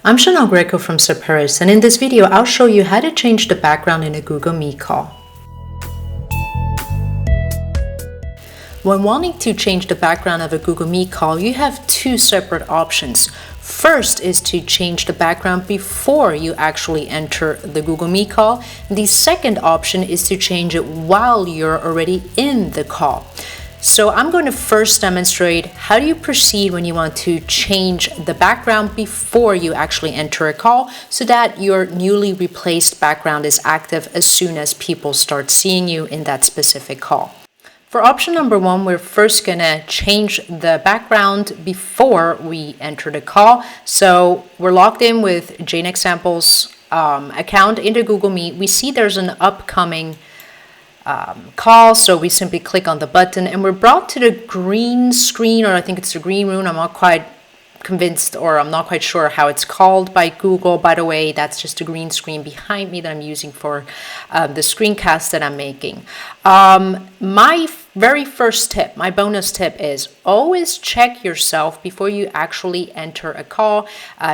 I'm Greco from Saperis, and in this video I'll show you how to change the background in a Google Meet call. When wanting to change the background of a Google Meet call, you have two separate options. First is to change the background before you actually enter the Google Meet call. The second option is to change it while you're already in the call. So I'm going to first demonstrate how do you proceed when you want to change the background before you actually enter a call so that your newly replaced background is active as soon as people start seeing you in that specific call. For option number one, we're first going to change the background before we enter the call. So we're logged in with Jane Examples account into Google Meet. We see there's an upcoming call, so we simply click on the button and we're brought to the green screen, or I think it's the green room. I'm not quite convinced, or I'm not quite sure how it's called by Google. By the way, that's just a green screen behind me that I'm using for the screencast that I'm making. My very first tip, my bonus tip, is always check yourself before you actually enter a call.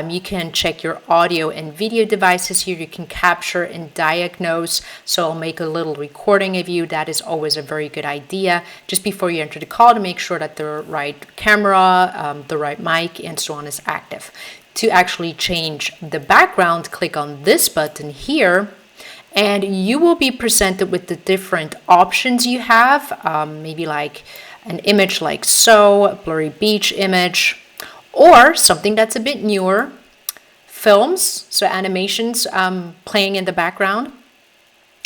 You can check your audio and video devices here. You can capture and diagnose. So I'll make a little recording of you. That is always a very good idea just before you enter the call to make sure that the right camera, the right mic, and so on is active. To actually change the background, click on this button here, and you will be presented with the different options you have, maybe like an image like so, a blurry beach image, or something that's a bit newer, films, so animations playing in the background.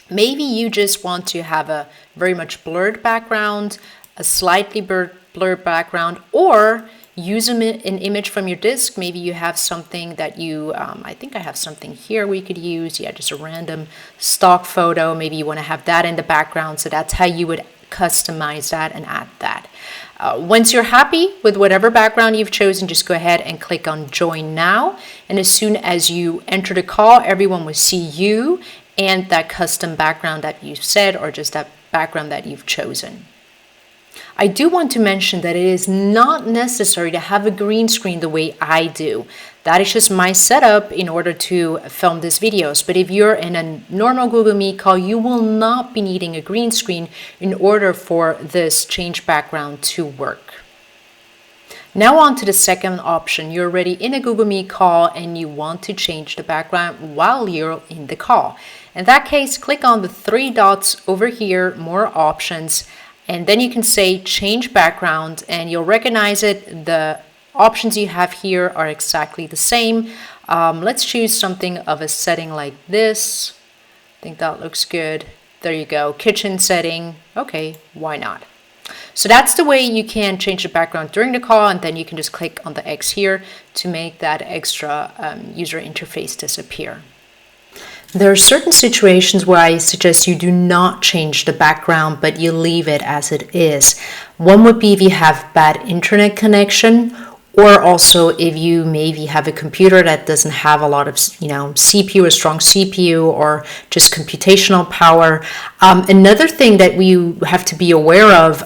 Maybe you just want to have a very much blurred background, a slightly blurred background, or use an image from your disk. Maybe you have something that you, I think I have something here we could use. Yeah, just a random stock photo. Maybe you want to have that in the background. So that's how you would customize that and add that. Once you're happy with whatever background you've chosen, just go ahead and click on Join Now. And as soon as you enter the call, everyone will see you and that custom background that you said, or just that background that you've chosen. I do want to mention that it is not necessary to have a green screen the way I do. That is just my setup in order to film these videos. But if you're in a normal Google Meet call, you will not be needing a green screen in order for this change background to work. Now on to the second option. You're already in a Google Meet call and you want to change the background while you're in the call. In that case, click on the three dots over here, more options, and then you can say change background and you'll recognize it. The options you have here are exactly the same. Let's choose something of a setting like this. I think that looks good. There you go, kitchen setting. Okay, why not? So that's the way you can change the background during the call, and then you can just click on the X here to make that extra user interface disappear. There are certain situations where I suggest you do not change the background, but you leave it as it is. One would be if you have bad internet connection, or also if you maybe have a computer that doesn't have a lot of, CPU, a strong CPU, or just computational power. Another thing that we have to be aware of,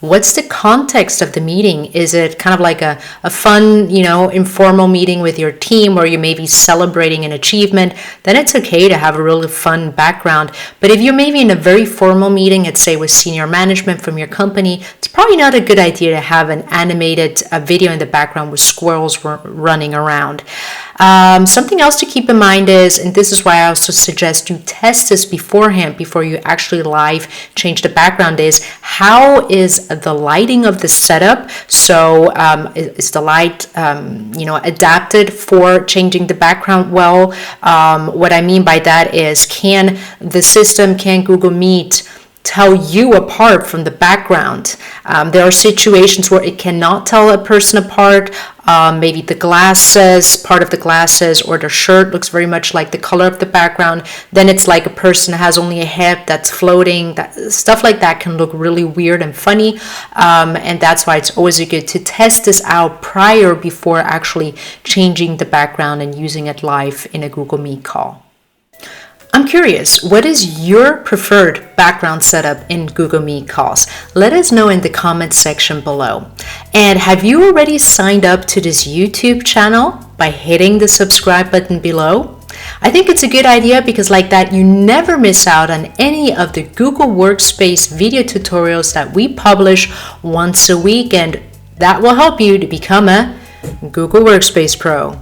what's the context of the meeting? Is it kind of like a fun, informal meeting with your team, or you may be celebrating an achievement? Then it's okay to have a really fun background. But if you're maybe in a very formal meeting, let's say with senior management from your company, it's probably not a good idea to have an animated video in the background with squirrels running around. Something else to keep in mind is, and this is why I also suggest you test this beforehand before you actually live change the background, is how is the lighting of the setup? So is the light adapted for changing the background well? What I mean by that is, can Google Meet tell you apart from the background? There are situations where it cannot tell a person apart. Maybe the glasses, part of the glasses, or the shirt looks very much like the color of the background. Then it's like a person has only a head that's floating. Stuff like that can look really weird and funny. And that's why it's always good to test this out before actually changing the background and using it live in a Google Meet call. I'm curious, what is your preferred background setup in Google Meet calls? Let us know in the comments section below. And have you already signed up to this YouTube channel? by hitting the subscribe button below. I think it's a good idea because like that you never miss out on any of the Google Workspace video tutorials that we publish once a week, and that will help you to become a Google Workspace Pro.